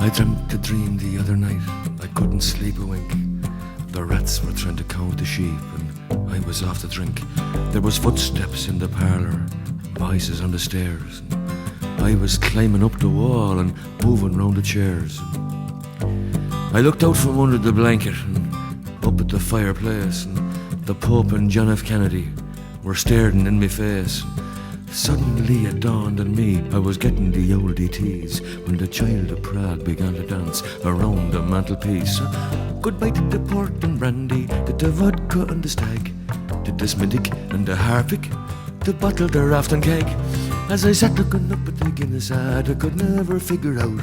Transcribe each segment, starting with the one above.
I dreamt a dream the other night, I couldn't sleep a wink. The rats were trying to count the sheep and I was off to drink. There was footsteps in the parlour, voices on the stairs. I was climbing up the wall and moving round the chairs. I looked out from under the blanket and up at the fireplace, and the Pope and John F. Kennedy were staring in my face. Suddenly it dawned on me I was getting the old DTs when the child of Prague began to dance around the mantelpiece. Goodbye to the port and brandy, to the vodka and the stag, to the Smiddick and the Harpic, the bottle, the raft and keg. As I sat looking up at the Guinness ad, I could never figure out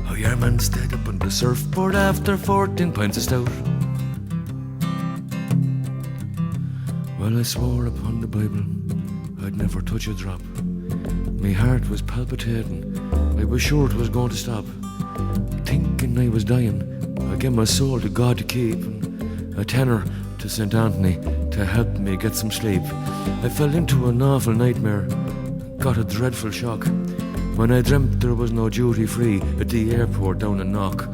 how your man stayed up on the surfboard after 14 pints of stout. Well, I swore upon the Bible I'd never touch a drop. My heart was palpitating, I was sure it was going to stop. Thinking I was dying, I gave my soul to God to keep, and a tenner to St. Anthony to help me get some sleep. I fell into an awful nightmare, got a dreadful shock when I dreamt there was no duty free at the airport down in Knock.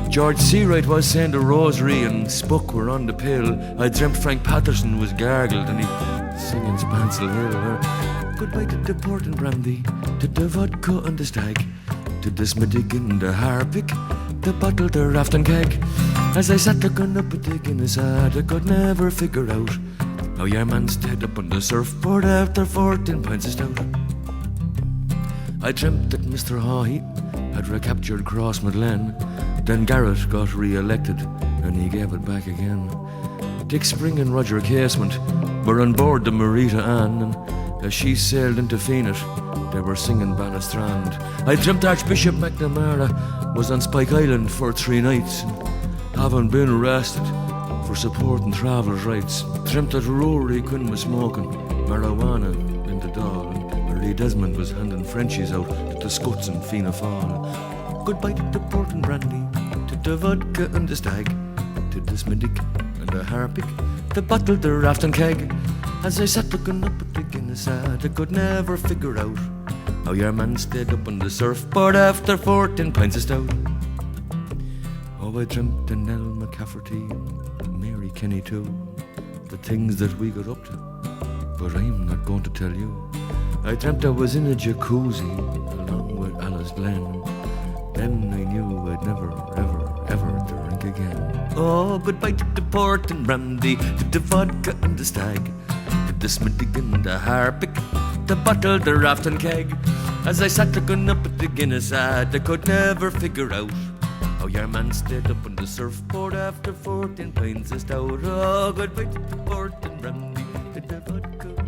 George Seawright was saying the rosary and Spook were on the pill. I dreamt Frank Patterson was gargled and he singing Spancel Hill. Goodbye to the port and brandy, to the vodka and the stag, to the Smiddick and the Harpic, the bottle, the raft and keg. As I sat looking up at the Guinness ad, I could never figure out how your man stayed up on the surfboard after 14 pints of stout. I dreamt that Mr. Hawley had recaptured Crossmaglen. Then Garrett got re-elected and he gave it back again. Dick Spring and Roger Casement were on board the Marita Ann, and as she sailed into Fenit, they were singing Bannistrand. I dreamt Archbishop McNamara was on Spike Island for 3 nights, and having been arrested for supporting travellers' rights. Dreamt that Rory Quinn was smoking marijuana in the Dáil, and Lee Desmond was handing Frenchies out to the Scots in Fianna Fáil. Goodbye to the port and brandy, to the vodka and the stag, to the Smiddick and the Harpic, the bottle, the raft and keg. As I sat looking up at the Guinness ad, I could never figure out how your man stayed up on the surfboard after 14 pints of stout. Oh, I dreamt of Nell McCafferty and Mary Kenny too, the things that we got up to, but I'm not going to tell you. I dreamt I was in a jacuzzi along with Alice Glenn. Then I knew I'd never, ever, ever drink again. Oh, goodbye to the port and brandy, to the vodka and the stag, to the Smiddick and the Harpic, the bottle, the raft and keg. As I sat looking up at the Guinness ad, I could never figure out how your man stayed up on the surfboard after 14 pints of stout. Oh, goodbye to the port and brandy, to the vodka